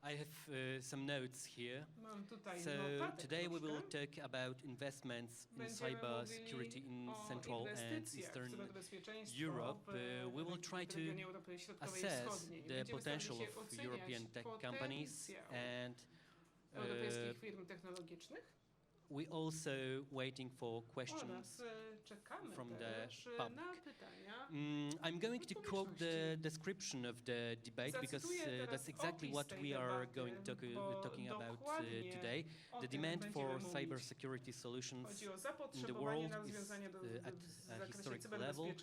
I have some notes here. Mam tutaj So notatek today we will troszkę. talk about investments in Będziemy cybersecurity mówili in o Central and inwestycjach w Eastern cyberbezpieczeństwo Europe. We will try w regionie to Europy Środkowej i assess Wschodniej. the Będziemy starali potential się of oceniać European tech companies potencjał and europejskich firm technologicznych we also waiting for oraz questions czekamy from the też public. na pytania. I'm going to quote the description of the debate because that's exactly what we are going to talking about today. The demand for cybersecurity solutions in the world is at a historic level.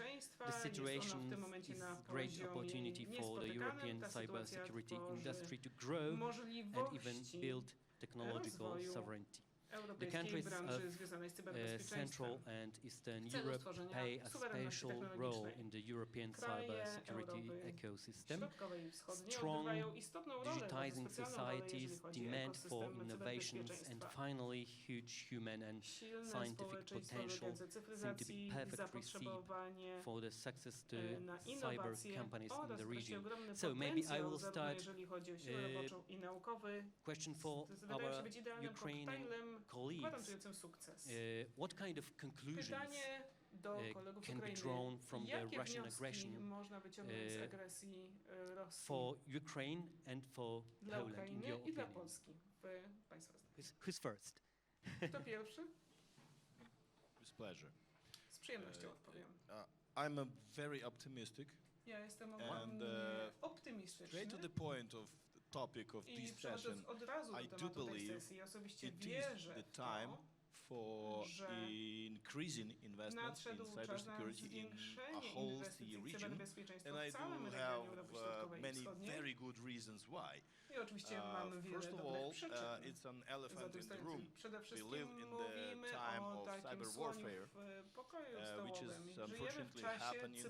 The situation is a great opportunity for the European cybersecurity industry to grow and even build technological sovereignty. The countries of Central and Eastern Europe play a special role in the European cybersecurity ecosystem. Strong digitizing societies, demand for innovations, and finally huge human and scientific potential seem to be perfect recipe for the success to cyber companies in the region. So maybe I will start question for our Ukrainian colleagues. What kind of conclusions can be drawn from the Russian aggression for Ukraine and for Poland, in your opinion? Who's first? Kto pierwszy? With pleasure. Z przyjemnością odpowiem. I'm very optimistic. Ja jestem optymistyczny. Straight to the point of the topic of this session, I do believe it is the time for increasing investments in cybersecurity in a whole CE region, and I do have many very good reasons why. First of all, it's an elephant in the room. We live in the time of cyber warfare, which is unfortunately happening,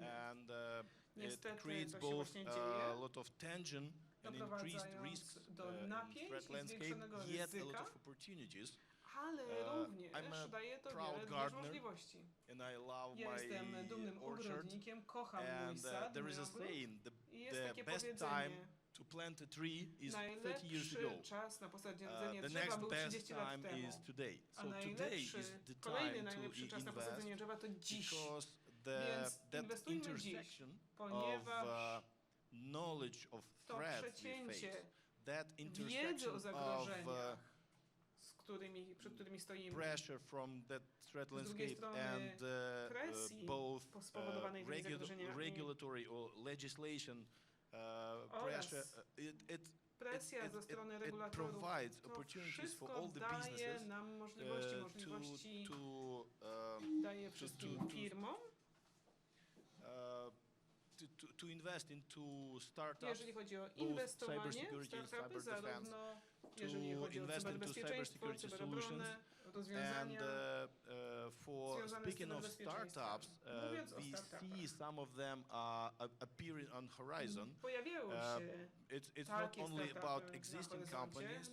and it creates both a lot of tension and increased risks in threat landscape, yet a lot of opportunities. Ale również daje to wiele możliwości. Jestem dumnym ogrodnikiem, kocham mój sad, there is a saying, the best time to plant a tree is 30 years ago. Czas na posadzenie The drzewa next był best 30 lat time temu. is today. A So today is the time najlepszy to czas na posadzenie drzewa to dziś. because Więc that inwestujmy dziś, intersection ponieważ of knowledge of to threats we przecięcie face, that wiedzy intersection o of zagrożeniach, przed którymi stoimy, pressure from that threat z drugiej landscape strony and both spowodowanej tymi zagrożeniami, regulatory or legislation pressure, presja ze strony regulatorów, provides to opportunities for wszystko all the daje businesses nam możliwości daje wszystkim firmom, to invest into startups, jeżeli chodzi o inwestowanie w startupy, zarówno jeżeli chodzi o cyberbezpieczeństwo, cybeробronę, rozwiązania for speaking of startups, we see some of them appearing on horizon. Pojawiały się It's not only about existing companies,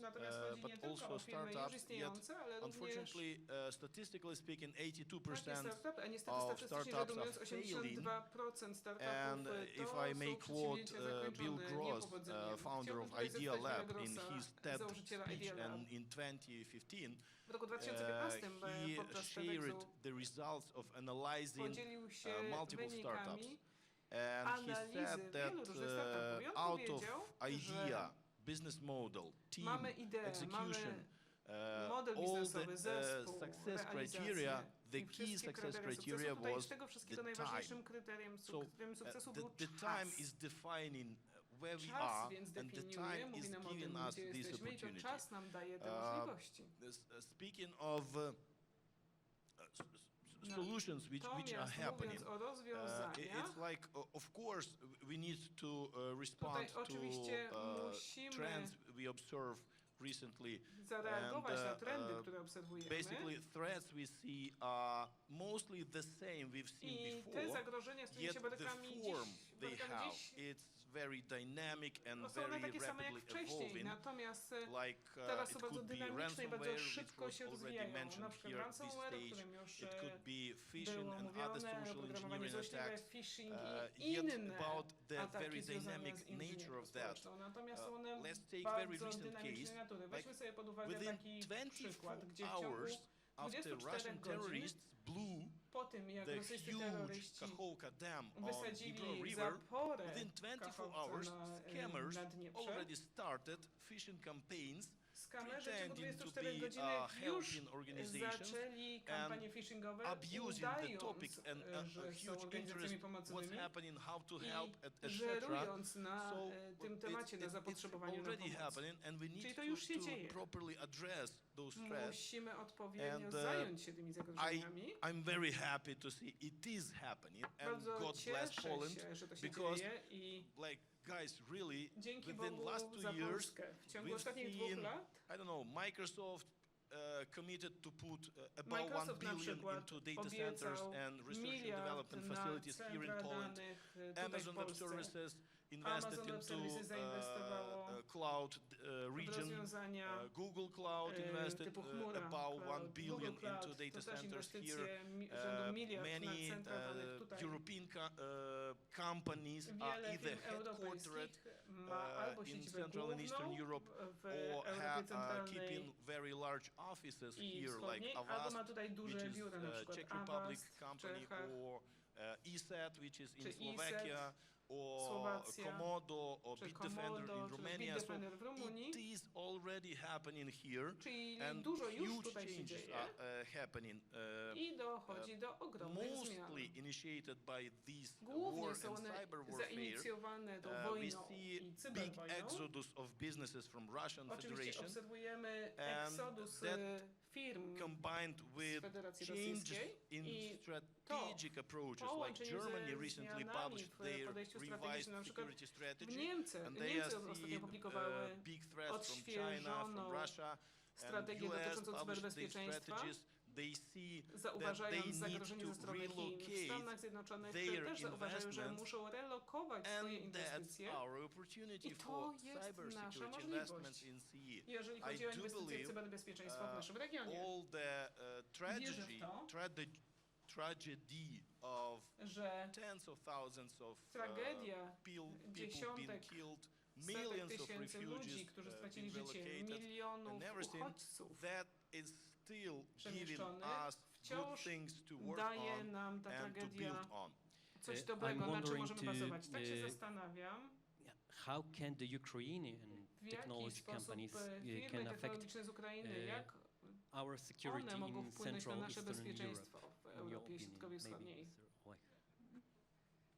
but also startups. Yet, unfortunately, statistically speaking, 82% of startups are failing. And if I may quote Bill Gross, founder of Idea Lab, in his TED speech and in 2015, he shared the results of analyzing multiple startups. And he said that out of idea, business model, team, execution, all the success criteria, the key success criteria was the time. So the time is defining where we are, and the time is giving us this opportunity. Speaking of solutions which are happening, it's like, of course, we need to respond to trends we observe recently, and basically threats we see are mostly the same we've seen before, yet the form they have, it's very dynamic and very rapidly evolving, like it could be ransomware, which was already mentioned here at this stage, it could be phishing and other social engineering attacks, yet about the ataki very związane dynamic z nature inżynierią of that. społeczną. Natomiast są one Let's take very bardzo recent dynamicznej case. natury. Weźmy sobie pod uwagę Within taki 24 przykład, gdzie w ciągu hours after 24 Russian godzin terrorists blew po tym, jak the rosyjscy huge terroryści Kakhovka Dam on Dnipro wysadzili River, zaporę within 24 Kachowca hours, na scammers Dnieprze, already started phishing campaigns skamerzy w ciągu pretending to 24 be godzinach już helping organizations zaczęli kampanie phishingowe, abusing the topic udając, and że są huge organizacjami interest what's pomocowymi happening, how to i help, etc. żerując na So tym temacie, na zapotrzebowaniu na already pomoc. happening and we Czyli need to już się to dzieje. properly address those threats. Musimy odpowiednio And, zająć się tymi zagrożeniami. I'm very happy to see it is happening and Bardzo God bless cieszę Poland się, że to się because dzieje i like guys really dzięki within Bogu last 2 za years Polskę. W ciągu we've ostatnich 2 seen, lat I don't know, Microsoft committed to put about 1 Microsoft na billion przykład into data centers obiecał and research and miliard development na facilities here in centra Poland. danych tutaj Amazon w Web Polsce. Services invested Amazon Web into Services zainwestowało cloud w region. rozwiązania Google Cloud invested typu chmura, about 1 cloud, billion Google into Cloud, data to też centers inwestycje here. rzędu miliard na Many centra danych tutaj. European companies are Wiele either firm headquartered europejskich ma albo in siedzibę Central and Eastern główną Europe w or Europie keeping Centralnej very large offices i here, like wschodniej, albo Avast, ma tutaj which duże is biura, na przykład Czech Republic Avast w company, Czechach, or ESET, which is czy in Slovakia, or Słowacja, Komodo, or czy Bitdefender in Komodo, czy Romania. So Bitdefender w Rumunii. it is already happening here, Czyli and dużo już huge tutaj się changes dzieje are happening. i dochodzi do ogromnych zmian. Mostly initiated by this Głównie war są and one cyber warfare. zainicjowane tą We wojną see i big cyberwojną. exodus of businesses from Russian Oczywiście Federation obserwujemy and eksodus that firm combined z with Federacji changes Rosyjskiej in i strategic approaches, like połączeniu Germany ze recently zmianami published w their podejściu revised strategicznym. Na przykład security w strategy, Niemcy, and they Niemcy have ostatnio seen publikowały big threats from China, from odświeżoną Russia, and strategię US dotyczącą published their cyberbezpieczeństwa, strategies. They see that they zauważając need zagrożenie to ze strony Chin. W relocate Stanach Zjednoczonych their też zauważają, że investments, muszą relokować swoje and that's inwestycje. our opportunity I to for jest nasza cybersecurity możliwość, investments in CE. jeżeli I chodzi o do inwestycje w believe cyberbezpieczeństwo w naszym regionie. all the Wierzę w to, tragedy of że tens of thousands of tragedia people being dziesiątek, killed, setek millions of tysięcy ludzi, refugees którzy being stracili życie, relocated, milionów and everything uchodźców that is still giving przemieszczonych, us good wciąż things to work daje on nam ta and to tragedia build on. coś I'm dobrego, na czym wondering możemy to, bazować. Tak się zastanawiam, how can the Ukrainian w jaki technology sposób companies firmy can affect technologiczne z Ukrainy, jak our security one mogą in wpłynąć na Central nasze Eastern Europe? bezpieczeństwo w In your Europie opinion, Środkowej i maybe, Wschodniej. Sir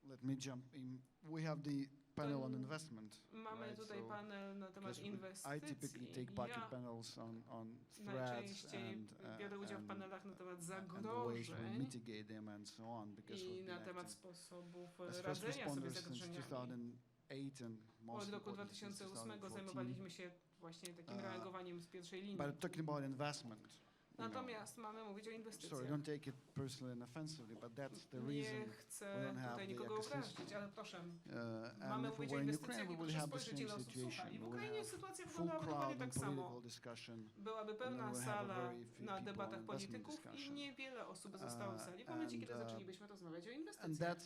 Let me jump in. We have the panel on investment. Mamy right? tutaj So, panel na temat because I typically inwestycji. take bucket Ja panels on threats najczęściej biorę udział w and panelach na temat and the ways we zagrożeń mitigate them and so on, because i we've na been temat active sposobów as first radzenia sobie z responders since zagrożeniami. 2008 and most Od roku importantly since 2008 2014. zajmowaliśmy się właśnie takim reagowaniem z pierwszej linii. But talking about investment, you know, Natomiast mamy mówić o sorry, inwestycjach. don't take it personally and offensively, but that's the reason. Nie chcę we don't have tutaj the nikogo ecosystem. obrazić, ale proszę, And mamy if we mówić o were in inwestycjach Ukraine, i we will proszę have the spojrzeć, same ile osób słucha. situation. I w We will Ukrainie have sytuacja full wyglądała dokładnie crowd and tak samo. political discussion. Byłaby and then pełna we'll have a sala very few na people debatach on investment polityków i discussion. niewiele osób zostało w sali w momencie, kiedy and, zaczęlibyśmy rozmawiać o And inwestycjach.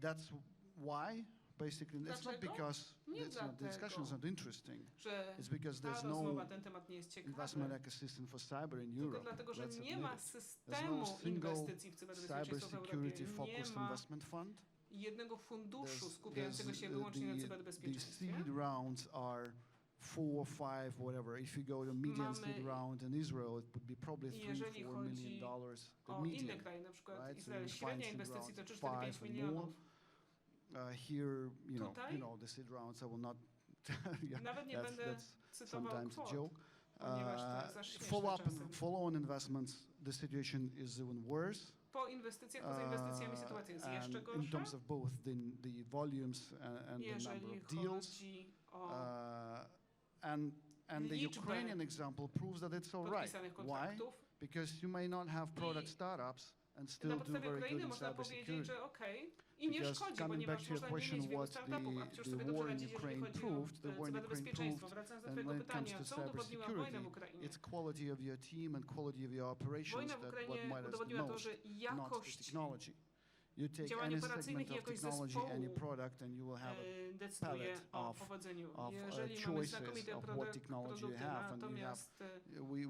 that's why basically it's not Dlaczego? because Nie the discussion is dlatego, not interesting. że It's because ta there's rozmowa, no ten temat nie jest ciekawy, investment ecosystem for cyber in tylko Europe. dlatego, że Let's nie admit ma it. systemu single inwestycji w cyberbezpieczeństwo w Europie. cybersecurity Nie focused ma investment fund. jednego funduszu There's skupiającego się wyłącznie na the cyberbezpieczeństwie. seed rounds are 4, 5, whatever. If you go to median seed Mamy- round in Israel, it would be probably Jeżeli 3, $4 chodzi million dollars. The O inne median. kraje, na przykład right? So Izrael, you find średnia seed inwestycji to rounds 3-4-5 5 and milionów. Here, Tutaj? the seed rounds. I will not. yeah, Nawet nie będę that's cytował sometimes a kwot, joke. ponieważ to jest aż śmieszne czasem. Follow-on investments, the situation is even worse. Po inwestycjach, poza inwestycjami sytuacja jest jeszcze and in gorsza. terms of both the volumes and the number Jeżeli of deals. chodzi o And the liczbę Ukrainian example proves that it's all right. podpisanych Why? kontraktów. Because you may not have product I startups and Na still do podstawie very good Ukrainy in można powiedzieć, cybersecurity. że okej, i nie Because szkodzi, coming back ponieważ to your można nie question mieć wielu what startupów, a wciąż sobie the dobrze war in radzić, jeżeli Ukraine chodzi o proved, the war in Ukraine cyberbezpieczeństwo. proved, Wracając do and twojego when it comes pytania, to co udowodniła wojna w cybersecurity, Ukrainie? it's quality of your team and quality of your operations Wojna w that what Ukrainie matters the udowodniła to, most, że not the jakość technology. You take działań any operacyjnych segment i of jakość technology, any zespołu product, and you will have decyduje palette o powodzeniu. of Jeżeli mamy choices znakomite of what technology you produkty, have, and you have. natomiast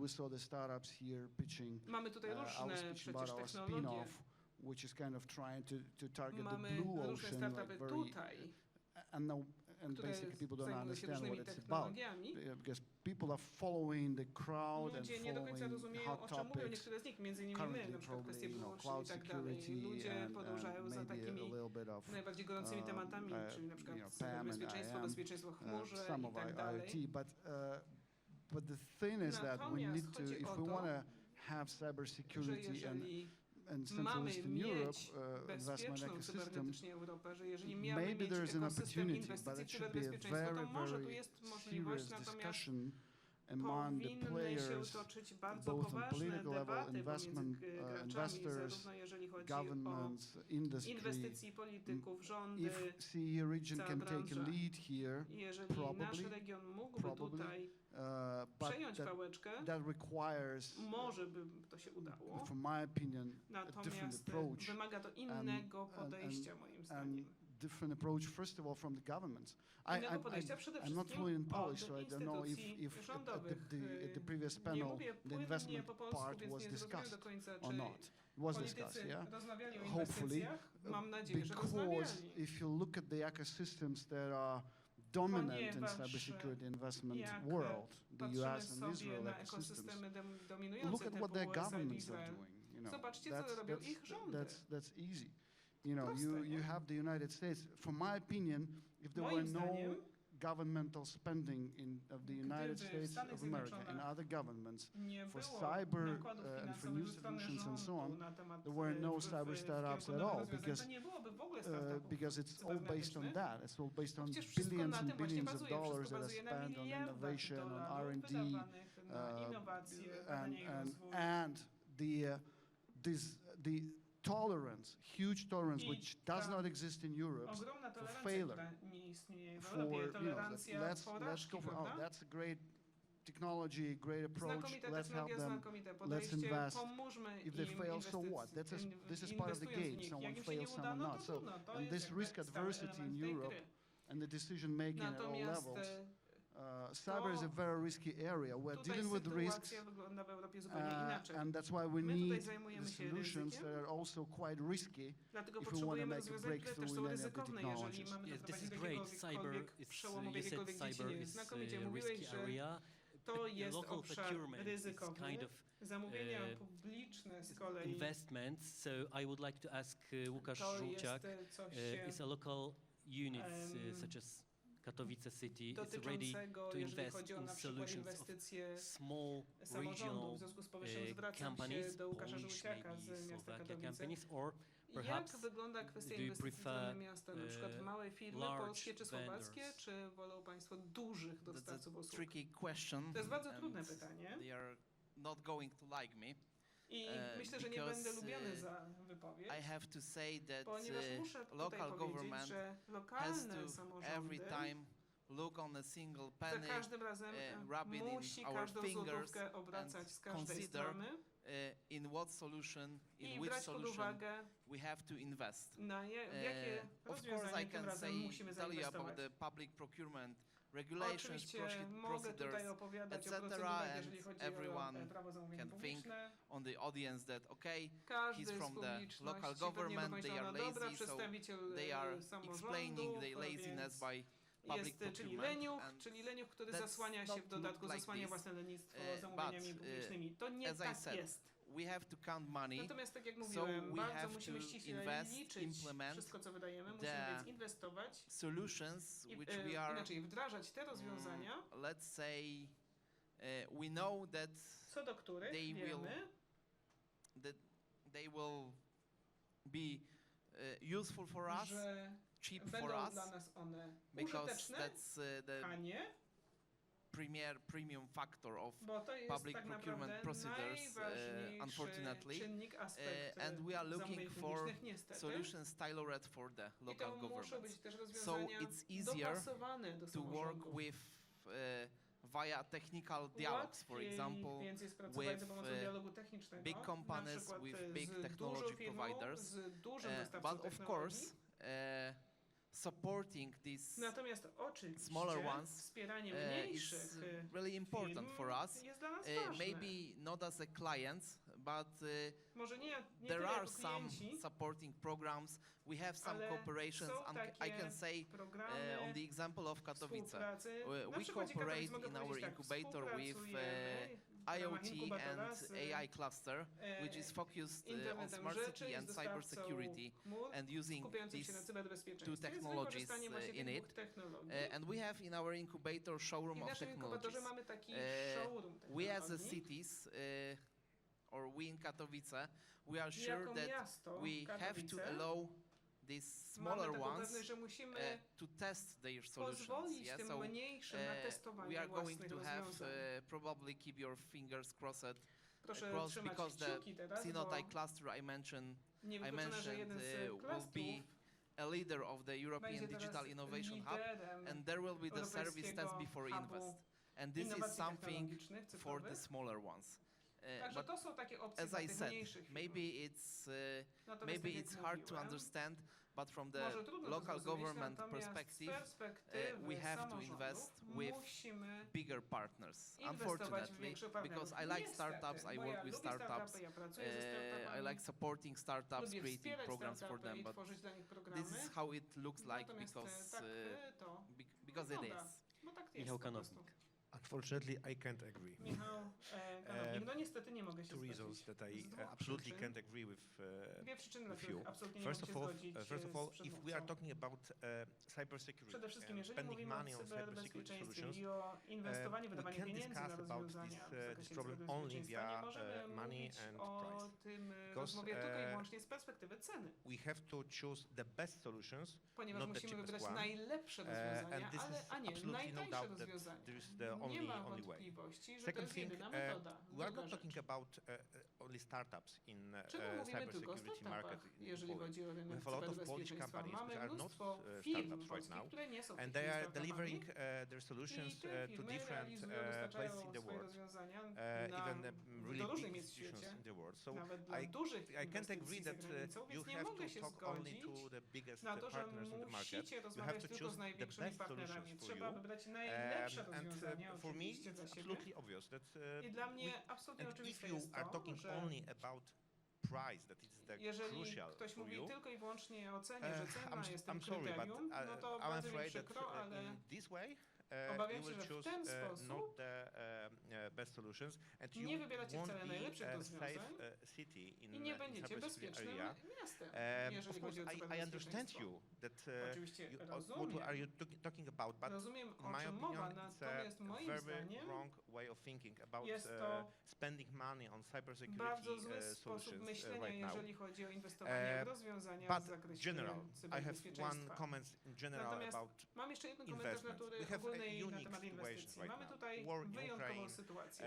We saw the startups here pitching. mamy tutaj I was różne speaking about przecież our technologie. spin-off, which is kind of trying to target the Mamy blue różne ocean, startupy like very, tutaj, and które basically people don't zajmują się understand what różnymi it's about, technologiami. because people are following the crowd and Ludzie nie do końca following rozumieją, hot o czym mówią topics. niektóre z nich, między innymi my, Currently na przykład probably, kwestie wyłączeń cloud i tak dalej. security Ludzie and podążają za maybe a takimi little bit of najbardziej gorącymi tematami, czyli na przykład PAM and cyberbezpieczeństwo, IAM, bezpieczeństwo w chmurze some i of tak dalej. IoT, but the thing is that we Natomiast need to, chodzi if o we to, want to have że cybersecurity jeżeli and Central mamy Eastern Europe mieć investment bezpieczną ecosystem, cybernetycznie Europę, że jeżeli mamy maybe mieć there's an ekosystem opportunity, but inwestycji w it should be a cyberbezpieczeństwo, to może tu very jest możliwość, serious natomiast discussion among the powinny się players, toczyć bardzo both on poważne political level, debaty investment, pomiędzy graczami, investors, zarówno jeżeli chodzi o governments, industry. inwestycji polityków, rządy, If CE region cała can take a branża. lead here, jeżeli probably, nasz region mógłby tutaj but przejąć pałeczkę, that requires, może by to się udało, from my opinion, a different natomiast approach wymaga to innego podejścia moim and zdaniem. different approach, first of all, from the governments. Innego podejścia przede I'm not wszystkim fluent in Polish, od so I don't know instytucji if at rządowych. the previous Nie panel mówię the płynnie investment po polsku, part więc was nie zrozumiałem do discussed końca, or czy not. It was discussed, politycy yeah? rozmawiali o Hopefully, inwestycjach. Mam nadzieję, że because rozmawiali. if you look at the ecosystems that are dominant in Ponieważ cybersecurity investment jak world, the patrzymy US and sobie Israel na ecosystems, ekosystemy look dominujące at what typu their USA i governments are Izrael. doing. You know, Zobaczcie, co robią ich rządy. that's easy. You know, Proste, you nie? have the United States. From my opinion, if there were Moim no zdaniem, governmental spending of the United Gdyby States Stany of America and Zjednoczone other governments nie for było cyber nakładów and for finansowych new ze strony solutions and so rządu on, na temat there were no cyber startups at all to nie byłoby w ogóle startupów because it's all based on cybernetycznych. that. It's all based on Przecież wszystko billions na and tym właśnie billions of bazuje, dollars wszystko that are bazuje na spent on miliardach innovation, on dolarów R&D, wydawanych na innowacje, badania i rozwój. and the tolerance, huge tolerance, I which does ta not exist in Europe ogromna for tolerancja, failure. która nie istnieje w For Europie, you know, tolerancja let's porażki, go for prawda? that's a great technology, great approach. Znakomita Let's help technologia, them. znakomite podejście, invest. pomóżmy If they im fail, so what? This is part of the inwestując w game. nich. Someone Jak im się nie fails, uda, someone no not. to So, trudno, to and jest this jakby risk stały adversity element in tej Europe gry. and the decision making at all Natomiast levels. Cyber is a very risky area. We're tutaj dealing with risks, sytuacja wygląda w Europie zupełnie inaczej. and that's why we My tutaj need zajmujemy the się solutions ryzykiem. that are also quite risky Dlatego if we want to potrzebujemy make a rozwiązań, które też breakthrough są in any of the ryzykowne, jeżeli technologies. mamy Yes, this doprowadzić is do great. jakiegokolwiek przełomu w You said jakiejkolwiek cyber dziedzinie. is Znakomicie a mówiłeś, risky że area. to jest Local obszar procurement is ryzykowny. kind of Zamówienia publiczne z kolei investments. So I would like to ask Łukasz to Żółciak, jest coś is a local unit such as Katowice City is ready dotyczącego, to jeżeli invest chodzi o in na przykład solutions inwestycje of small samorządów. regional W związku z powyższym zwracam się companies, do Łukasza Polish, Żółciaka z maybe miasta Slovakia Katowice. companies, or Jak perhaps wygląda kwestia do you inwestycji w prefer, danym miasta? Na przykład małe firmy large polskie czy słowackie, vendors? czy wolą Państwo dużych dostawców usług? Tricky question. To jest bardzo and trudne pytanie. They are not going to like me. I myślę, że nie będę lubiony za wypowiedź, I have to say that ponieważ muszę tutaj local powiedzieć, government że has lokalne to every samorządy time look on a single za penny, każdym razem rub it in musi our każdą fingers złotówkę obracać z każdej consider strony in what solution, i in which brać pod solution uwagę, we have to invest. w jakie Of course, I rozwiązanie tym can razem say musimy tell you about zainwestować. the public procurement regulations, Oczywiście mogę tutaj procedures, opowiadać o etc. procedurach, jeżeli chodzi everyone o prawo zamówień can think publiczne. on the audience that okay, Każdy he's z from the publiczności local pewnie government, pomyślał, they are no dobra, lazy, so przedstawiciel they are samorządu, explaining their laziness by public jest, procurement. czyli leniuch, który that's zasłania się not w dodatku, like zasłania this. własne lenistwo But, zamówieniami publicznymi. To nie as I tak said, jest. we have to count money. Natomiast tak jak So mówiłem, we bardzo have musimy to ściśle invest, liczyć implement wszystko, co wydajemy. Musimy the więc inwestować solutions i which we are, inaczej wdrażać te rozwiązania, let's say, we know that co do których they wiemy, will be useful for us, że cheap for będą us, dla nas one because użyteczne, that's the tanie, premium factor of bo to jest public tak procurement naprawdę procedures, najważniejszy unfortunately. czynnik, aspekt And we are looking zamówień for publicznych, niestety. solutions tailored for the I local to muszą governments. być też So rozwiązania it's easier dopasowane do to work samorządów. with via technical dialogues, for example, więc jest pracować za pomocą dialogu with technicznego, big na companies, przykład with big z technology dużą firmą, providers. z dużym dostawcą But of technologii. course, supporting these Natomiast oczywiście smaller ones wspieranie mniejszych is really important firm for us. jest dla nas ważne. Maybe not as a client, but Może nie there tyle are jako some klienci, supporting programs. We have some ale cooperations, są and takie I can say programy on the example of Katowice, współpracy. Na we przykładzie cooperate Katowic mogę in our powiedzieć tak, incubator with współpracujemy w ramach IoT inkubatora and z AI cluster, which is focused on internetem smart rzeczy city i and z dostawcą cybersecurity, chmur and using skupiającym się na these cyberbezpieczeństwie two z technologies wykorzystaniem właśnie in tych it. dwóch technologii. And we have in our incubator I showroom w of naszym inkubatorze technologies. mamy taki showroom We as a technologii. cities, or we in Katowice, we are sure Jako that miasto we have to Katowice allow these mamy smaller taką ones pewność, że musimy to test their solutions. pozwolić Yeah? tym So mniejszym na we testowanie are going własnych to have rozwiązań. probably keep your fingers crossed. Proszę trzymać Because the kciuki teraz, Synodai bo cluster I mentioned niewykluczone, że jeden z will klastrów be a leader of the European będzie Digital teraz Innovation Hub, liderem and there will be the service europejskiego test before hubu invest. And this is innowacji something technologicznych, for cyfrowych. the smaller ones. Także But to są takie opcje as dla I tych said, mniejszych maybe firm. it's Natomiast maybe tak jak it's hard to mówiłem, understand, but from the może trudno to local zrozumieć, government natomiast perspective, z perspektywy we have to samorządów invest with musimy bigger partners. inwestować w Unfortunately, większych partnerów. because I like Niestety, startups, I bo work ja with lubię startups, startupy, ja pracuję ze startupami, I like supporting startups, lubię creating wspierać programs for startupy them, i but tworzyć dla nich programy. this is how it looks like Natomiast because tak to because it wygląda, is. bo tak jest Michał po prostu. Kanownik. Unfortunately, I can't agree. Michał Kanownik, no niestety nie mogę się Two reasons zgodzić. that I Z dwóch absolutely przyczyn. can't agree with Dwie przyczyny, dla with których you. absolutnie nie mogę się zgodzić First of all, z if we are przedmówcą. talking about cybersecurity Przede wszystkim, and jeżeli spending mówimy o money on cybersecurity cyberbezpieczeństwie solutions, i o inwestowaniu, we wydawaniu can't pieniędzy discuss na about rozwiązania w this zakresie problem only cyberbezpieczeństwa, nie via możemy money mówić and o price. tym Because, rozmowie tylko i wyłącznie z perspektywy ceny, we have to choose the best solutions, ponieważ not the musimy cheapest wybrać one. najlepsze And rozwiązania, this is a nie absolutely no najtańsze doubt that rozwiązanie. there is the Nie ma only way. wątpliwości, że to Second jest thing, jedyna metoda. we are Druga not talking rzecz. about only startups in Czemu mówimy tylko o cybersecurity market startupach, in jeżeli Poland. chodzi o We rynek have a lot of Polish cyberbezpieczeństwa? companies which Mamy are not mnóstwo firm startups right polskich, now, które nie są and they are startupami. delivering their solutions I te to firmy different realizują, dostarczają places in the swoje world, rozwiązania even do really różnych big miejsc w institutions świecie, in the world. So nawet dla I dużych can't inwestycji agree za that granicą, you więc nie have mogę to się talk only zgodzić to the biggest na to, że partners on the market. musicie You have rozmawiać to tylko choose z the największymi best partnerami. solutions for Trzeba you. wybrać najlepsze And rozwiązania for me, oczywiście it's dla siebie. absolutely obvious that I dla mnie absolutnie and oczywiste if you jest are to, talking że only about price, that is the jeżeli crucial ktoś for mówi you, tylko i wyłącznie o cenie, że cena jest tym I'm sorry, but kryterium, no to I'm bardzo mi afraid that przykro, ale in this way obawiam you się, will że w choose ten not sposób the best solutions, and nie you wybieracie won't wcale be najlepszych a rozwiązań safe city in i nie będziecie cybersecurity bezpiecznym area. miastem, Of jeżeli course, chodzi o I understand cyberbezpieczeństwo. you that Oczywiście what rozumiem, are you talking about, but rozumiem in o my czym opinion, mowa, it's natomiast a moim very zdaniem wrong way of thinking about jest to spending money on cybersecurity bardzo zły sposób solutions myślenia, right now. jeżeli chodzi o inwestowanie w rozwiązania w But zakresie general, I have one cyberbezpieczeństwa. comment in general Natomiast about mam jeszcze jeden komentarz investment. natury We have a ogólnej na unique temat situation inwestycji. right Mamy now. tutaj War in wyjątkową Ukraine, sytuację.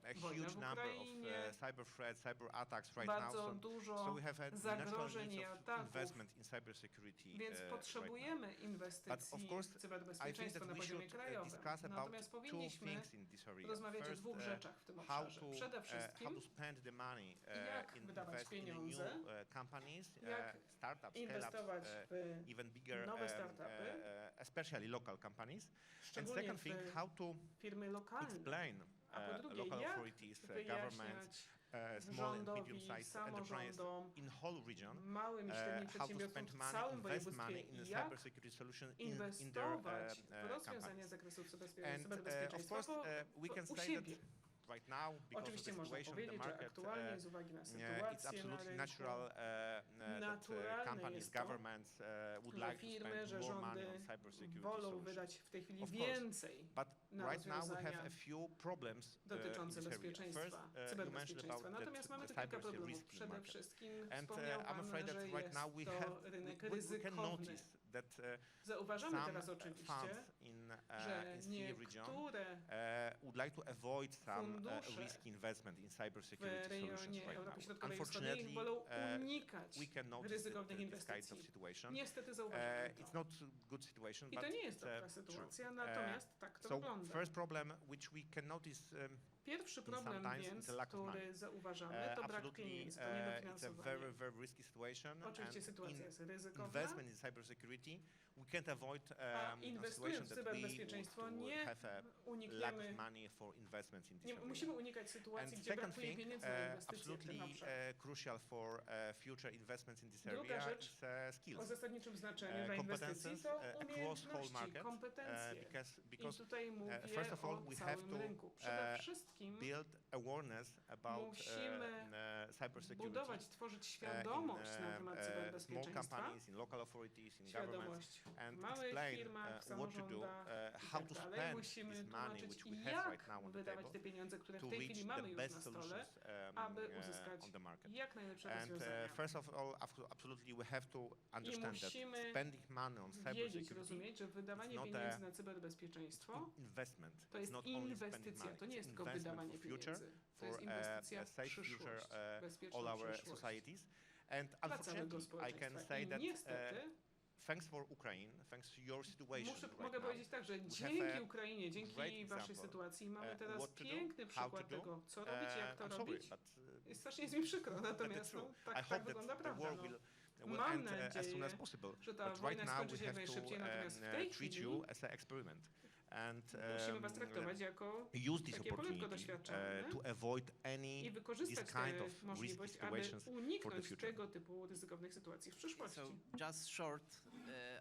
a Wojna huge w number of Ukrainie, cyber threats, cyber attacks right now. bardzo So dużo we have a zagrożeń national i need of ataków, investment in cybersecurity więc right potrzebujemy now. But inwestycji of course, w I think cyberbezpieczeństwo that na we poziomie should krajowym. discuss about Natomiast two powinniśmy things in this area. rozmawiać o First, dwóch rzeczach w tym how obszarze. to Przede how wszystkim to spend the money jak in wydawać invest in new pieniądze, companies, jak startups, inwestować scale-ups, w even bigger, nowe startupy, especially local companies. And szczególnie second thing, w how to firmy lokalne. explain A po drugie, local jak authorities, governments, wyjaśniać small and rządowi, medium-sized enterprises samorządom, in whole region, małym i średnim how to przedsiębiorstwom spend w money, całym invest województwie money in the i jak cybersecurity solution in their inwestować w rozwiązania companies. z zakresu And of cyberbezpieczeństwa course, we can u say siebie. that right now, because of Oczywiście the można situation in the powiedzieć, że market, aktualnie z uwagi na it's sytuację na absolutely rynku, natural that naturalne companies, jest to, governments would że like to firmy, spend że more money rządy on cybersecurity wolą solutions. wydać w tej chwili Of course, więcej But na right now we have rozwiązania a few problems dotyczące in this area. bezpieczeństwa, First, you mentioned cyberbezpieczeństwa. about Natomiast mamy tu the kilka cyber problemów. risky Przede market. wszystkim And wspomniał I'm Pan, afraid that że right now jest to rynek we can ryzykowny. notice that Zauważamy some teraz funds oczywiście, in że CE region niektóre would like to avoid some fundusze risky investment in w cybersecurity solutions rejonie right Europy now. Środkowej i Wschodniej Unfortunately, wolą unikać we can notice ryzykownych this kind of inwestycji. situation. Niestety zauważamy It's to. not a good situation, I but to nie jest it's dobra true. sytuacja, natomiast tak to So wygląda. first problem which we can notice Pierwszy problem sometimes więc, it's a lack of money. który zauważamy, to brak Absolutely, pieniędzy, to it's a niedofinansowanie. very, very risky situation. Oczywiście And sytuacja jest ryzykowna, investment in cybersecurity, we can't avoid a a situation inwestując w that we would cyberbezpieczeństwo nie have a lack of unikniemy, money for investments in this area. musimy unikać sytuacji, And gdzie second brakuje thing, pieniędzy na inwestycje w absolutely tym obszarze. crucial for future investments in this Druga area rzecz is o skills. zasadniczym znaczeniu dla inwestycji Competences to across whole umiejętności, market, kompetencje. I because tutaj mówię first of all, o we have całym to rynku. Przede wszystkim build awareness about musimy cybersecurity budować, tworzyć świadomość na temat small cyberbezpieczeństwa, companies, in local authorities, in governments, świadomość and w małych explain firmach, w what to do, samorządach i how tak to dalej. spend Musimy this money tłumaczyć, which we have right jak now on the wydawać table te pieniądze, które to w tej reach chwili the mamy już best na stole, solutions aby uzyskać on the market. jak najlepsze And rozwiązania. first of all, absolutely, we have to I understand that musimy spending money on wiedzieć, cybersecurity rozumieć, że wydawanie not pieniędzy a na cyberbezpieczeństwo investment. to It's jest not only spending inwestycja, money. to nie It's jest tylko investment wydawanie for future, pieniędzy. To jest for inwestycja a w safe future, przyszłość, all bezpieczną our przyszłość societies. And dla całego unfortunately, I can społeczeństwa. say I that niestety thanks for Ukraine, thanks to your situation right mogę now, powiedzieć tak, że have dzięki a Ukrainie, great dzięki waszej example, sytuacji mamy teraz what to do, piękny how to przykład do. tego, co robić, jak to I'm sorry, robić. but I strasznie jest mi przykro, that's natomiast true. no, I tak hope wygląda that the prawda. war No. will Mam end as soon as nadzieję, possible. że ta But wojna right now skończy we się jak have to najszybciej, natomiast w tej treat chwili you as an experiment. And musimy was traktować jako use this takie poletko opportunity doświadczalne to avoid i any wykorzystać this kind tę of risky możliwość, aby situations for the uniknąć future. tego typu ryzykownych sytuacji w przyszłości. So just short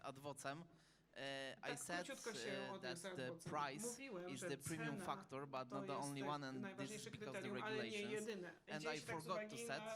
ad vocem. I Tak said króciutko się that odniosę the adwocem. price Mówiłem, is że the premium cena factor, but to not the jest only tak one, and this is najważniejsze because of the kryterium, ale nie regulations. jedyne. And Dzieje I się tak z forgot to uwagi said na,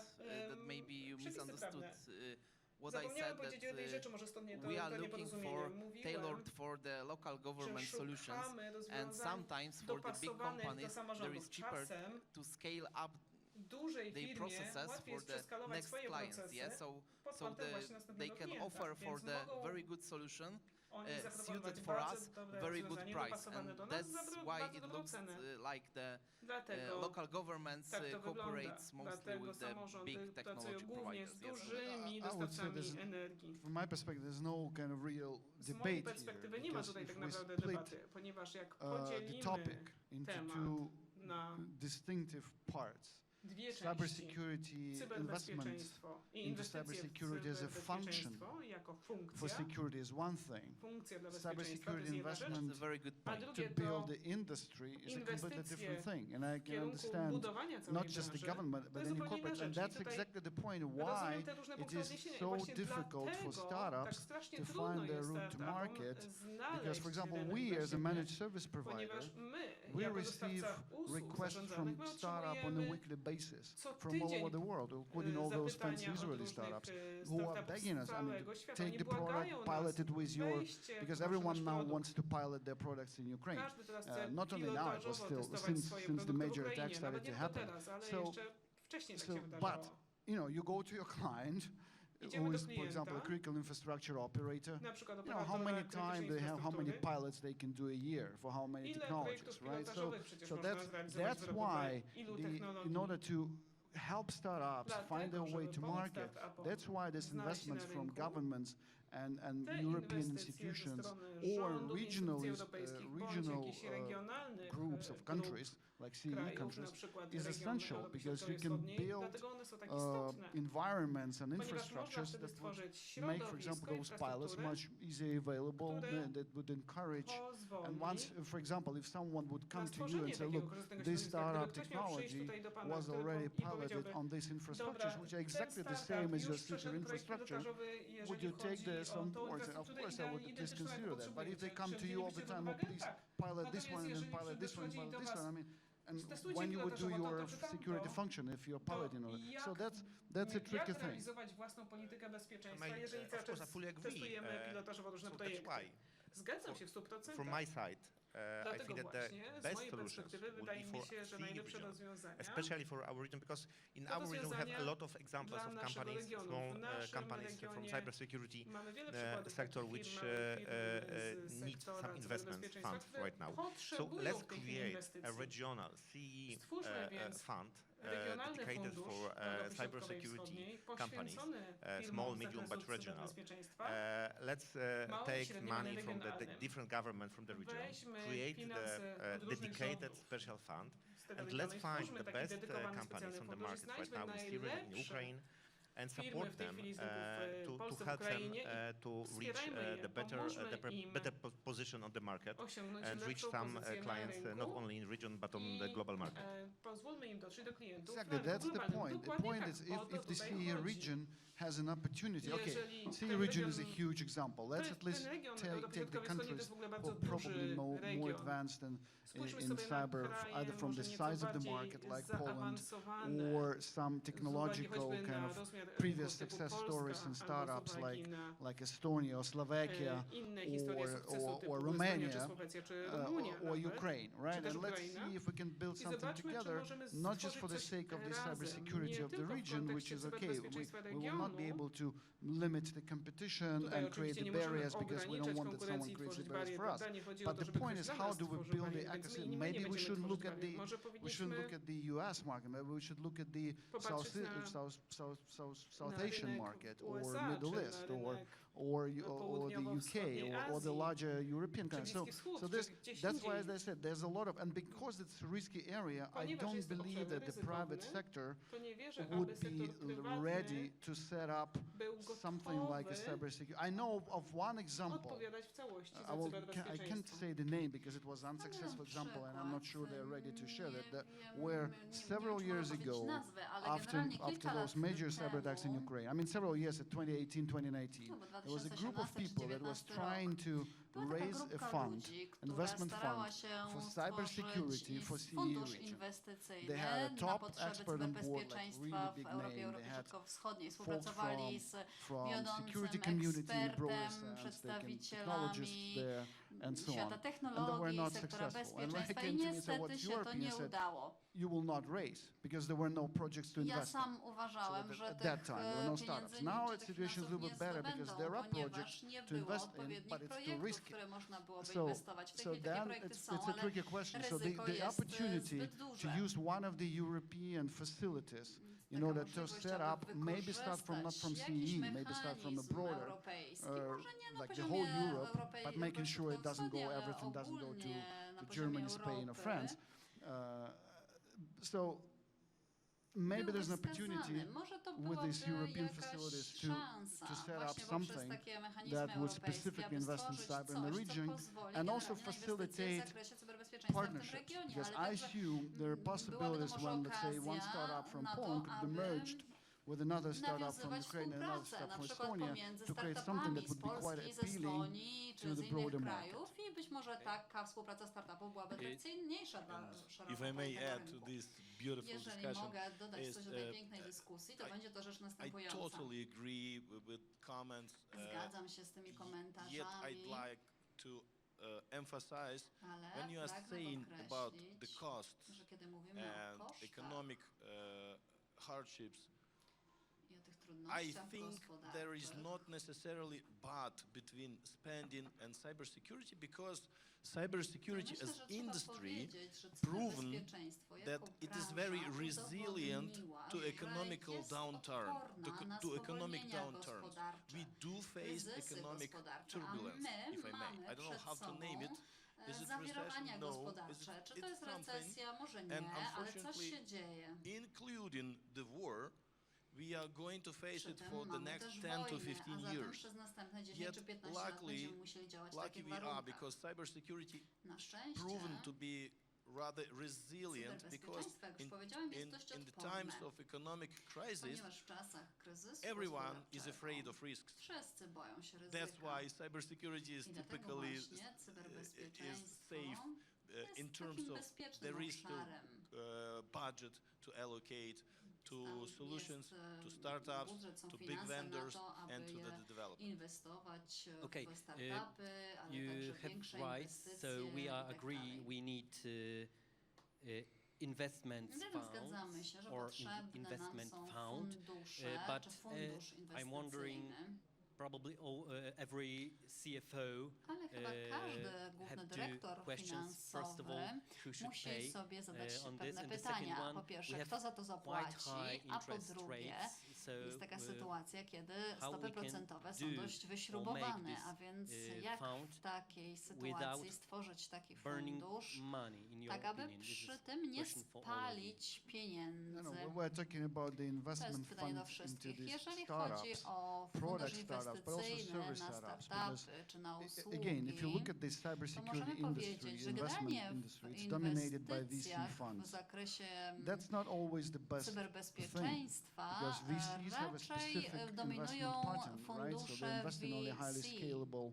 that maybe you przepisy misunderstood prawne. what I Zapomniałem said, powiedzieć o tej rzeczy, może stąd nie to, we are to looking nieporozumienie. for Mówiłem, tailored for the local government że solutions, szukamy and rozwiązań sometimes for the big dopasowanych do companies there samorządów. is cheaper Czasem to scale up dużej their firmie processes łatwiej for jest the przeskalować next swoje clients. procesy Yeah, so pod kątem właśnie następnego they can klienta, offer for więc the mogą very good solution. oni Suited zaproponować for bardzo us, dobre very good rozwiązanie price, dopasowane and do nas za that's why bardzo it dobrą looks cenę. like the Dlatego local governments tak to wygląda. cooperates mostly Dlatego with the samorządy big pracują technology głównie z providers. Yes. dużymi I would say dostawcami there's- energii. From my perspective, there's no kind of real Z debate mojej here, perspektywy nie ma because tutaj if tak we naprawdę split debaty, ponieważ jak the podzielimy topic into temat two na distinctive parts, dwie części, cybersecurity investment cyberbezpieczeństwo i into inwestycje w cybersecurity as a function cyberbezpieczeństwo jako for funkcja, security is one thing. funkcja dla bezpieczeństwa to Cybersecurity jest jedna rzecz, investment That's a very good a point. to drugie build to the industry is a completely inwestycje different thing. And I w can kierunku understand budowania całej not just the branży. government, To but jest any zupełnie inna corporate. And rzecz. I that's tutaj exactly the point why rozumiem te różne it punkty is odniesienia i so właśnie difficult for dlatego tak startups strasznie to trudno find their jest route to startupom market. znaleźć Because, for example, rynek we dla as a siebie, managed service provider, ponieważ my, we jako receive dostawca usług requests zarządzanych, from my startup on a otrzymujemy weekly basis co from all tydzień over the world, including all those fancy zapytania od Israeli różnych startups who are startupów begging z us, I mean, całego to świata. take Oni the product, błagają pilot nas, it with your, weźcie, because proszę, everyone nasz now produkt. wants to pilot their products in Ukraine. Każdy teraz chce Not only now, it was pilotażowo still testować since swoje the produkty w major Ukrainie. attacks started Nawet nie to tylko happen. teraz, ale So- jeszcze wcześniej tak so, się but wydarzyło. you go to your client, Idziemy who do is, for klienta, example, a critical infrastructure operator. na przykład How operatora many krytycznej times they have, how many infrastruktury. pilots they can do a year for how many Ile technologies, projektów right? So, pilotażowych przecież so można that's zrealizować w roku why ilu in technologii. order to help startups find their way żeby to pomóc market, startupom that's why there's znaleźć się na investments from rynku. governments and Te European inwestycje ze institutions strony or rządów, instytucji regionalist, europejskich, bądź regional jakichś regionalnych groups of grup countries like CE krajów, na countries przykład is region essential Europy because you can Środkowo-Wschodniej, build dlatego one są tak istotne, environments and ponieważ można infrastructures wtedy that would stworzyć make, for example, środowisko, those pilots infrastrukturę, much easier available, które that would encourage. And pozwoli once, for example, if someone would na come to you stworzenie and say, takiego look, korzystnego this środowiska. Gdyby startup ktoś miał przyjść technology tutaj do pana, was który already i piloted powiedziałby, on these infrastructures, dobra, which are ten exactly the startup same as your już future przeszedł projekt infrastructure, pilotażowy, would jeżeli you take chodzi this o on tą board? And of infrastrukturę course, I would i please identyczną, jaką consider that. But if they potrzebujecie, come to you all the wzięlibyście time, pod oh, uwagę, please tak. pilot this Natomiast one and jeżeli then pilot this one, przychodzi pilot do this was, one, I mean, and stosujcie when you would do pilotażowo to your czy tamto, security function, if you're piloting on it. So that's a tricky jak thing. realizować własną politykę bezpieczeństwa, I, jeżeli of cały course, czas I fully agree. testujemy pilotażowo różne So that's projekty. why, Zgadzam się w 100%. from my side, I think Dlatego that the właśnie, z best mojej solutions perspektywy, would wydaje be mi for się, że CE najlepsze region, rozwiązania especially for our region, because in to our region we have a rozwiązania lot of examples dla of naszego companies, regionu. small W naszym companies from regionie cybersecurity mamy wiele przykładów sector takich which firm, małych firm z need some sektora investment cyberbezpieczeństwa, funds które right now. So potrzebują let's w tej chwili create a inwestycji. regional CE Stwórzmy więc fund regionalny dedicated fundusz for Europy Środkowej i cybersecurity Wschodniej companies, poświęcony small, firmom z medium, zakresu but regional. cyberbezpieczeństwa. Let's Małym i take średnim, ale money from the regionalnym. different government from the region, Weźmy create finanse the od różnych dedicated rządów special fund, z tego and regionu let's i find stwórzmy the taki best dedykowany companies specjalny on the fundusz i market right znajdźmy now in Syria, in najlepsze Ukraine, and firmy support w tej them chwili z rynków w to Polsce, w help them Ukrainie i to reach wspierajmy je, the pomóżmy im better position on the market osiągnąć and reach lepszą some pozycję na clients not rynku only in region but on the i global market. pozwólmy im dotrzeć do klientów Exactly, na rynku that's the globalnym. point. The Dokładnie point tak, is o to if the tutaj CE chodzi. region has an opportunity, okay, Jeżeli CE ten region is a region- huge example. Let's at least Ten region take Europy the Środkowej i Wschodniej to countries jest w ogóle who bardzo are probably duży more region. advanced Spójrzmy in sobie na cyber, kraje either from the może nieco size of the bardziej market like Poland zaawansowane or some z uwagi technological choćby kind na of rozmiar previous rynków typu success Polska, stories and albo z startups uwagi na like Estonia or Slovakia inne historie sukcesu typu or Estonia, czy Romania Słowecja, czy Rumunia or nawet, Ukraine, czy right? też And let's Ukraina. see if we can build I something zobaczmy, czy together, możemy not just stworzyć for the coś sake of the razem, cybersecurity nie of the tylko w region, which kontekście is okay. cyberbezpieczeństwa We will not be regionu. able to limit the competition Tutaj and create oczywiście the nie możemy barriers because we don't ograniczać want that someone konkurencji i creates the tworzyć barriers barier, for us. prawda? Nie chodzi o But to, the żeby point ktoś is, dla how nas do we tworzył build the bariery, więc ecosystem? my nie Maybe we będziemy should tworzyć look at barier. the Może we should look powinniśmy at the US market. Maybe we should look at the popatrzeć na South na Asian rynek market or USA, Middle czy East na or rynek or the UK południowo-wschodniej or the Azji, larger European czy countries. Bliski Wschód, So czy this, gdzieś that's why, indziej. as I said, there's a lot of, and because it's a risky area, I Ponieważ don't jest to believe obszar that the private ryzykowny, sector to nie wierzę, aby would sektor be prywatny ready to set up był something like a gotowy cybersecurity. I know of one example. odpowiadać w całości za I cyberbezpieczeństwo. can't say the name because it was an unsuccessful example, and I'm not sure they're ready to share that. Where several years ago, after those major cyber attacks in Ukraine, I mean several years, at 2018, 2019, there was a group of people that was trying to raise a fund, investment fund for cybersecurity for CE region. They had a top expert on board, like really big name. They had folks from security community, broader sense, they can technologists there, and so on. świata And they technologii, were not sektora successful. And when I bezpieczeństwa i came to me and said, niestety what's się your to opinion? I nie said, udało. you will not raise because there were no projects to Ja invest in. sam uważałem, So że at that tych time, there were no startups. pieniędzy Now czy the tych situation is a finansów little nie bit better because zdobędą, there are ponieważ projects nie to było invest in, odpowiednich but it's too projektów, w risky. które można byłoby So, inwestować. W tej so chwili takie then projekty są, it's a ale tricky question. So ryzyko the jest opportunity zbyt to duże. use one of the European facilities in Taka order to możliwość, set aby up, maybe start from not from wykorzystać jakiś CE, maybe start from a mechanizm broader, europejski, może nie na like the poziomie whole Europe, Europy, but making sure it doesn't go, Środkowo-Wschodniej, ale everything doesn't go ogólnie na to poziomie Germany, Spain or Europy. France. So maybe there's an byłby opportunity wskazany. Może to with these byłaby European jakaś facilities szansa to set up właśnie poprzez something takie mechanizmy that would europejskie, specifically aby invest in stworzyć cyber in the coś, co region pozwoli and also generalnie na inwestycje w facilitate zakresie cyberbezpieczeństwa w tym partnerships. regionie, Because ale I także assume there are possibilities byłaby to when, może let's say, one okazja startup from na to, Poland could be aby merged with another startup from nawiązywać Ukraine and another współpracę, startup na from przykład Estonia pomiędzy to create something that startupami z would be quite Polski, ze appealing Estonii to czy the z innych broader krajów market. i być może taka współpraca startupów byłaby atrakcyjniejsza dla szeroko If I may pojętego add to rynku. this beautiful Jeżeli discussion, mogę dodać is, coś do tej pięknej dyskusji, to będzie to rzecz I następująca. totally agree with comments. Zgadzam się z tymi Yet komentarzami, I'd like to emphasize ale when you are pragnę saying about the podkreślić, costs że kiedy mówimy o and kosztach economic hardships, i o tych I trudnościach think there is gospodarczych, not necessarily but between spending and cybersecurity, because cybersecurity myślę, as że trzeba industry powiedzieć, że proven cyberbezpieczeństwo jako that it is branża very resilient udowodniła, to że economical jest downturn. odporna na To economic spowolnienia downturns. gospodarcze, We do face kryzysy economic gospodarcze, a turbulence, my if I may. mamy I don't know przed how to sobą name it. Is it zawirowania recession? No. gospodarcze. Czy to It's jest something. recesja? Może And nie, ale coś unfortunately, się dzieje. including the war, we are going to face Przy it tym for the mamy next też 10 to wojnę, 15 a zatem years. przez następne 10 Yet czy 15 lat luckily, będziemy musieli działać w takich lucky we are, warunkach. because cybersecurity Na szczęście proven to be rather resilient, because cyberbezpieczeństwo, jak już powiedziałem, jest dość in the odporne, times of economic crisis, ponieważ w czasach kryzysu everyone is gospodarczego afraid of risks. wszyscy boją się ryzyka. That's why cybersecurity is I dlatego typically właśnie is cyberbezpieczeństwo safe in jest terms takim of bezpiecznym there is obszarem. budget to allocate to solutions, to Jest startups, budżet, są to big finanse na vendors, to, and aby to the je development. inwestować Okay, w startupy, ale you także have większe right, so inwestycje we i are tak agree dalej. we need investments Zgadzamy się, funds że or potrzebne nam investment są fund, fundusze but czy fundusz I'm wondering inwestycyjny. probably every CFO Ale chyba każdy have główny two dyrektor questions. First of all, finansowy who should musi pay sobie zadać on this, pewne and the second pytania. one, Po we pierwsze, have kto za to quite zapłaci, high a po interest drugie rates, so jest taka sytuacja, kiedy how stopy we can procentowe do są dość or wyśrubowane, make a this, więc jak fund w takiej without sytuacji stworzyć taki burning fundusz, money, in your tak aby opinion? This przy is tym nie question for all of you. spalić pieniędzy. No, we're talking about the To jest investment pytanie do fund into wszystkich. these Jeżeli chodzi startups, o product fundusz startups, but also inwestycyjny service na startups. Because startupy czy na again, if you look usługi, at the to cybersecurity możemy industry, powiedzieć, że investment generalnie industry, w it's dominated by VC inwestycjach w funds. zakresie That's not always the best thing, cyberbezpieczeństwa because VCs have a raczej specific dominują investment pattern, right? So they fundusze invest in only highly VC, scalable,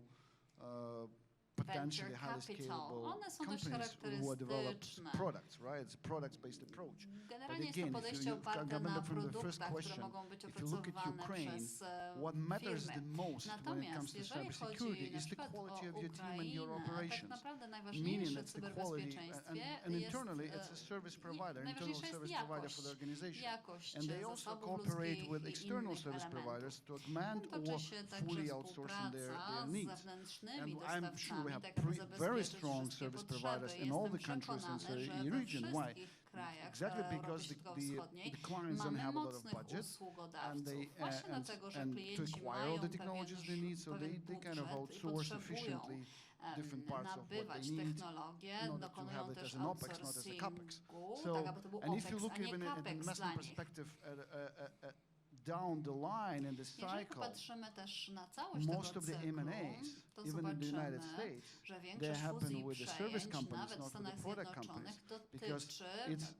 venture potentially highly capital. scalable One są dość companies who develop charakterystyczne. products, right? It's a products-based approach. Generalnie jest again, to if podejście you- oparte coming na back from the first produktach, które question, mogą być if you look at opracowywane Ukraine, przez what matters firmy. the most when it comes Natomiast to jeżeli cybersecurity chodzi na is the przykład quality o of your team and your Ukrainę, tak operations. naprawdę Meaning najważniejsze w it's the quality, cyberbezpieczeństwie and jest internally it's a service provider, internal najważniejsza jest service provider for the jakość. organization. Jakość And they also zasobów cooperate ludzkich with i external innych service elementów. providers to augment Toczy or się także fully outsourcing their współpraca z needs. zewnętrznymi And I'm sure we dostawcami, have tak aby very zabezpieczyć strong wszystkie service potrzeby. providers in all Jestem the countries in przekonany, że the we region. Why? wszystkich krajach Exactly Europy because Środkowo-Wschodniej the clients don't mamy have a lot of mocnych budget, and usługodawców. they Właśnie dlatego, że and to klienci acquire all mają the technologies they need, so pewien they kind of budżet i outsource potrzebują efficiently different parts of what nabywać they need technologię, in order to dokonują have it też as an OPEX, not as a CAPEX. outsourcingu, tak aby to był and if you OPEX, look a nie even at the CAPEX dla investment nich. perspective down the line in the Jeżeli cycle, popatrzymy też na całość most tego of the cyklu, M&As, to even in the zobaczymy, United States, że they większość happen fuzji with the service przejęć companies, nawet w not with the Stanach product Zjednoczonych companies, because dotyczy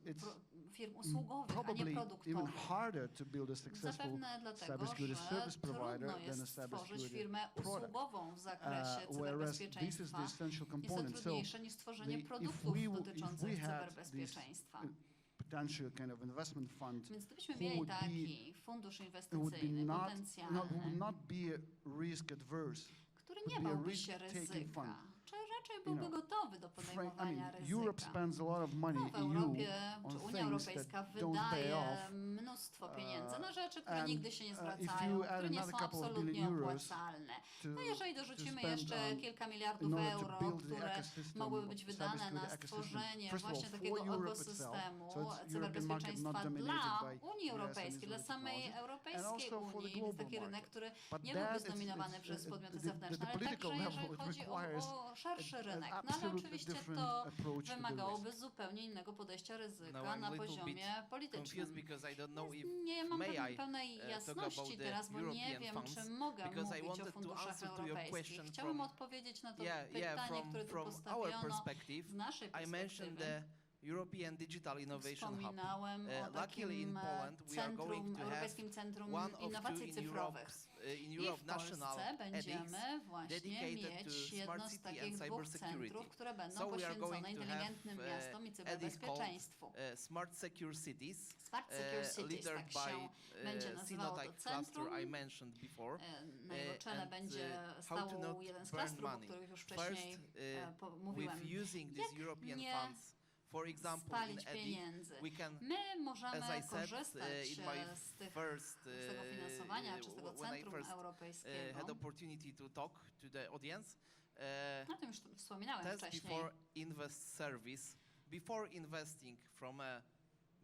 it's firm usługowych, a nie probably even produktowych. harder to build a successful Zapewne dlatego, cybersecurity że service provider trudno than a jest stworzyć cybersecurity firmę product. usługową w zakresie Whereas this is the cyberbezpieczeństwa. essential Jest to component. So trudniejsze niż stworzenie if produktów we dotyczących had cyberbezpieczeństwa. potential kind of investment fund, Więc gdybyśmy who mieli would be- taki fundusz it would be inwestycyjny, would potencjalny, not be risk adverse. który would nie be a bałby się risk-taking ryzyka, fund. czy raczej byłby gotowy do podejmowania Europe ryzyka. spends a lot of money, No, w Europie, EU, czy on Unia things Europejska that don't pay wydaje off. mnóstwo pieniędzy na rzeczy, które and, nigdy się nie if zwracają, you add które nie another są couple of absolutnie billion euros opłacalne. to- No jeżeli to dorzucimy spend jeszcze on- kilka in miliardów order to euro, build the które ecosystem mogłyby of być wydane cybersecurity na ecosystem. stworzenie First of all, właśnie for takiego Europe ekosystemu itself, so it's European market cyberbezpieczeństwa not dominated dla by Unii US and Europejskiej, dla Israeli samej technology, and Europejskiej also for the Unii, więc global taki rynek, market. który But nie that byłby it's- zdominowany it's- przez podmioty the zewnętrzne, ale political także level, jeżeli it chodzi requires o szerszy an rynek. No ale absolutely oczywiście different to approach to the wymagałoby risk. zupełnie innego podejścia ryzyka Now I'm na a little poziomie bit politycznym. confused because I don't know if Nie mam may I pełnej talk jasności about the teraz, bo nie European wiem, funds, czy mogę because I mówić o wanted to funduszach answer to your europejskich. question Chciałbym from- odpowiedzieć na to yeah, pytanie, które tu from our postawiono perspective. z naszej I mentioned perspektywy. the European Digital Innovation Hub. Wspominałem o Luckily in takim Poland we are going centrum, to have Europejskim Centrum one of two Innowacji in Cyfrowych. in I Europe w national Polsce edX będziemy właśnie dedicated to mieć jedno smart z city and takich dwóch cybersecurity. centrów, które będą So we are poświęcone going to inteligentnym have, miastom i edX called, cyberbezpieczeństwu. Smart Secure Cities, Smart Secure Cities, leadered tak się będzie by nazywało to Synotype cluster centrum. I mentioned before. Na jego czele and, będzie how to stał not jeden z burn klastrów, o money. których już wcześniej mówiłem. With using these Jak European nie funds, for example, in spalić edX, pieniędzy. we can, My możemy as I said, korzystać in my z tych first, z tego finansowania, czy z tego when I centrum first europejskiego. had opportunity to talk to the audience, O tym już wspominałem test wcześniej. before invest service, before investing from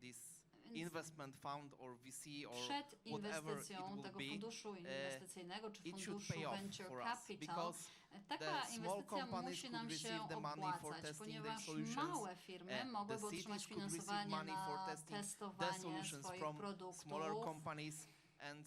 this Więc investment fund or VC or przed whatever it inwestycją will tego be, funduszu inwestycyjnego czy it should funduszu pay off venture for us capital, because taka the small inwestycja companies musi could nam receive się the money for opłacać, testing their ponieważ solutions, małe firmy mogłyby the otrzymać cities could receive finansowanie money for na testing their testowanie solutions swoich from produktów. smaller companies, and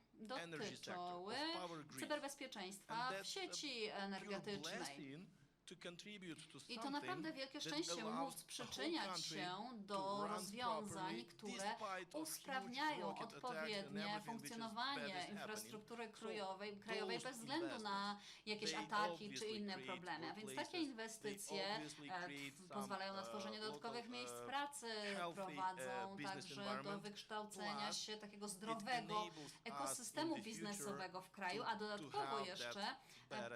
energy sector, dotyczyły of power grid. cyberbezpieczeństwa And w that's sieci a pure energetycznej. blessing to contribute to I to naprawdę wielkie szczęście móc przyczyniać się do rozwiązań, które usprawniają odpowiednie funkcjonowanie infrastruktury krajowej bez względu na jakieś ataki czy inne problemy. A więc takie inwestycje pozwalają na tworzenie dodatkowych miejsc pracy, prowadzą także do wykształcenia się takiego zdrowego ekosystemu biznesowego w kraju, a dodatkowo jeszcze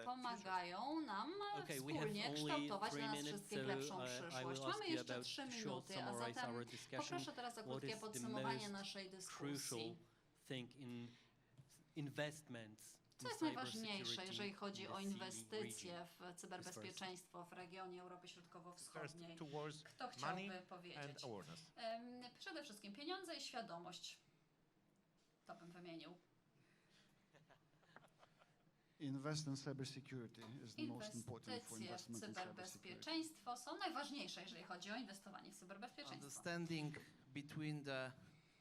pomagają nam wspólnie kształtować dla nas wszystkich lepszą przyszłość. Mamy jeszcze 3 minuty, a zatem poproszę teraz o krótkie podsumowanie naszej dyskusji. Co jest najważniejsze, jeżeli chodzi o inwestycje w cyberbezpieczeństwo w regionie Europy Środkowo-Wschodniej? Kto chciałby powiedzieć? Przede wszystkim pieniądze i świadomość. To bym wymienił. Invest in cybersecurity is the most important for Inwestycje w investment in cybersecurity. cyberbezpieczeństwo są najważniejsze, jeżeli chodzi o inwestowanie w cyberbezpieczeństwo. Understanding between the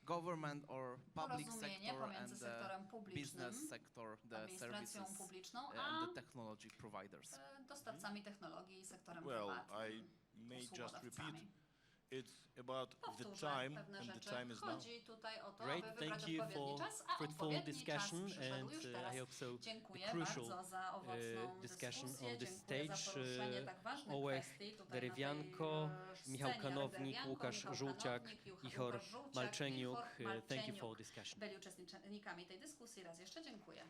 government or public Porozumienie sector pomiędzy and sektorem the publicznym, business sector, the administracją services publiczną, and a the technology providers. dostawcami technologii i sektorem Well, prywatnym, I may just repeat. usługodawcami. It's about the Powtórzę time, pewne and the rzeczy. time is now. Chodzi tutaj o to, Great, aby wybrać thank you odpowiedni for czas, a fruitful odpowiedni czas discussion, przyszedł and już I teraz. hope so. Dziękuję The crucial bardzo za owocną discussion dyskusję, on this dziękuję za stage. poruszenie tak ważnych Ołech kwestii tutaj Derewianko, na tej Michał scenie. Kanownik, Derewianko, Łukasz Michał Żółciak, Kanownik, Ichor Łukasz Żółciak, Malczeniuk. Ichor Thank you for Malczeniuk discussion. byli uczestnikami tej dyskusji. Raz jeszcze dziękuję.